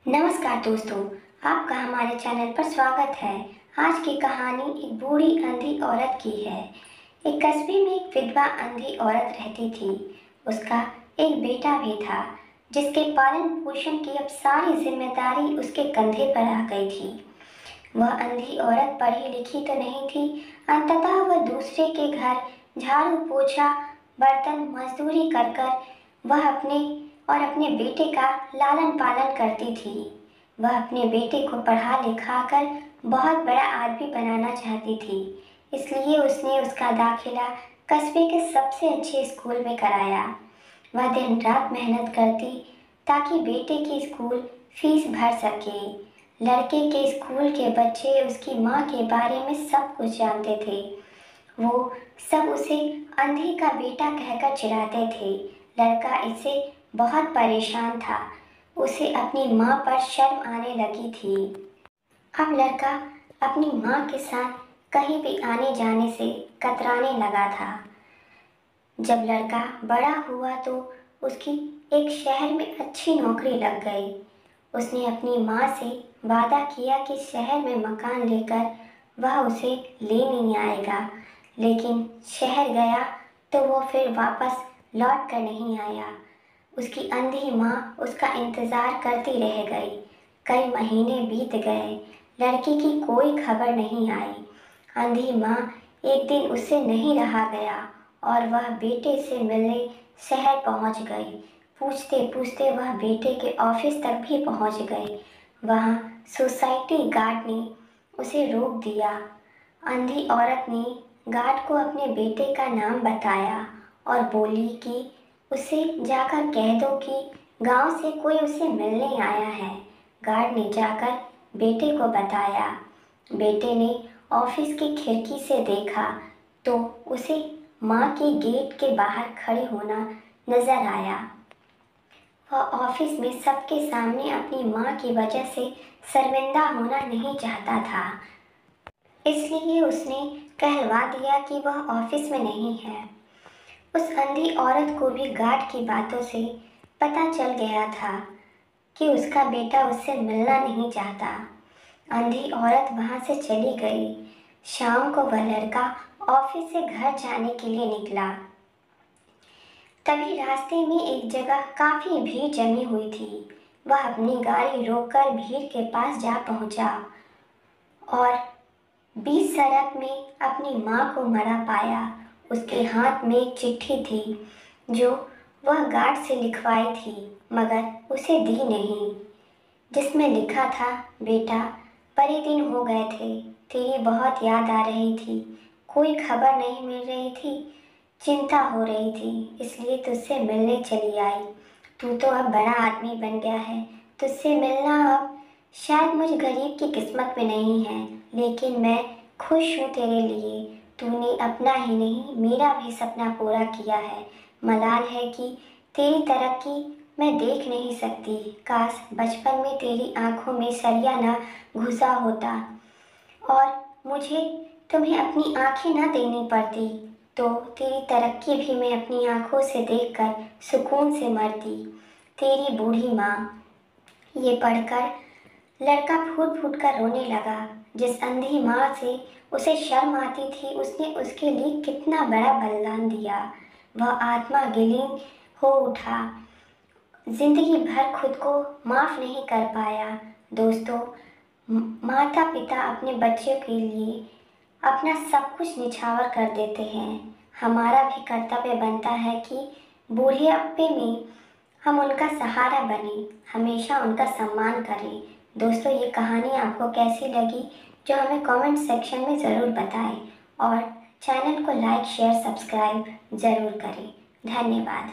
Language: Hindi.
नमस्कार दोस्तों, आपका हमारे चैनल पर स्वागत है। आज की कहानी एक बूढ़ी अंधी औरत की है। एक कस्बे में एक विधवा अंधी औरत रहती थी। उसका एक बेटा भी था, जिसके पालन पोषण की अब सारी जिम्मेदारी उसके कंधे पर आ गई थी। वह अंधी औरत पढ़ी लिखी तो नहीं थी। अंततः वह दूसरे के घर झाड़ू पोछा बर्तन मजदूरी कर कर वह अपने बेटे का लालन पालन करती थी। वह अपने बेटे को पढ़ा लिखा कर बहुत बड़ा आदमी बनाना चाहती थी, इसलिए उसने उसका दाखिला कस्बे के सबसे अच्छे स्कूल में कराया। वह दिन रात मेहनत करती ताकि बेटे की स्कूल फीस भर सके। लड़के के स्कूल के बच्चे उसकी माँ के बारे में सब कुछ जानते थे। वो सब उसे अंधी का बेटा कहकर चिढ़ाते थे। लड़का इससे बहुत परेशान था। उसे अपनी माँ पर शर्म आने लगी थी। अब लड़का अपनी माँ के साथ कहीं भी आने जाने से कतराने लगा था। जब लड़का बड़ा हुआ तो उसकी एक शहर में अच्छी नौकरी लग गई। उसने अपनी माँ से वादा किया कि शहर में मकान लेकर वह उसे लेने आएगा, लेकिन शहर गया तो वो फिर वापस लौट कर नहीं आया। उसकी अंधी माँ उसका इंतज़ार करती रह गई। कई महीने बीत गए, लड़की की कोई खबर नहीं आई। अंधी माँ एक दिन उससे नहीं रहा गया और वह बेटे से मिलने शहर पहुँच गई। पूछते पूछते वह बेटे के ऑफिस तक भी पहुँच गई। वहाँ सोसाइटी गार्ड ने उसे रोक दिया। अंधी औरत ने गार्ड को अपने बेटे का नाम बताया और बोली कि उसे जाकर कह दो कि गांव से कोई उसे मिलने आया है। गार्ड ने जाकर बेटे को बताया। बेटे ने ऑफिस की खिड़की से देखा तो उसे माँ के गेट के बाहर खड़े होना नजर आया। वह ऑफिस में सबके सामने अपनी माँ की वजह से शर्मिंदा होना नहीं चाहता था, इसलिए उसने कहलवा दिया कि वह ऑफिस में नहीं है। उस अंधी औरत को भी गार्ड की बातों से पता चल गया था कि उसका बेटा उससे मिलना नहीं चाहता। अंधी औरत वहाँ से चली गई। शाम को वह लड़का ऑफिस से घर जाने के लिए निकला। तभी रास्ते में एक जगह काफी भीड़ जमी हुई थी। वह अपनी गाड़ी रोककर भीड़ के पास जा पहुंचा और बीच सड़क में अपनी माँ को मरा पाया। उसके हाथ में एक चिट्ठी थी जो वह गार्ड से लिखवाई थी, मगर उसे दी नहीं, जिसमें लिखा था, बेटा बड़े दिन हो गए थे, तेरी बहुत याद आ रही थी, कोई खबर नहीं मिल रही थी, चिंता हो रही थी, इसलिए तुझसे मिलने चली आई। तू तो अब बड़ा आदमी बन गया है, तुझसे मिलना अब शायद मुझ गरीब की किस्मत में नहीं है, लेकिन मैं खुश हूँ तेरे लिए। तूने अपना ही नहीं मेरा भी सपना पूरा किया है। मलाल है कि तेरी तरक्की मैं देख नहीं सकती। काश बचपन में तेरी आंखों में सरिया न घुसा होता और मुझे तुम्हें अपनी आंखें न देनी पड़ती, तो तेरी तरक्की भी मैं अपनी आंखों से देखकर सुकून से मरती। तेरी बूढ़ी माँ। ये पढ़कर लड़का फूट फूट कर रोने लगा। जिस अंधी माँ से उसे शर्म आती थी, उसने उसके लिए कितना बड़ा बलिदान दिया। वह आत्मा गिलीन हो उठा, जिंदगी भर खुद को माफ नहीं कर पाया। दोस्तों, माता पिता अपने बच्चों के लिए अपना सब कुछ निछावर कर देते हैं। हमारा भी कर्तव्य बनता है कि बूढ़ापे में हम उनका सहारा बने, हमेशा उनका सम्मान करें। दोस्तों, ये कहानी आपको कैसी लगी जो हमें कमेंट सेक्शन में ज़रूर बताएं और चैनल को लाइक शेयर सब्सक्राइब ज़रूर करें। धन्यवाद।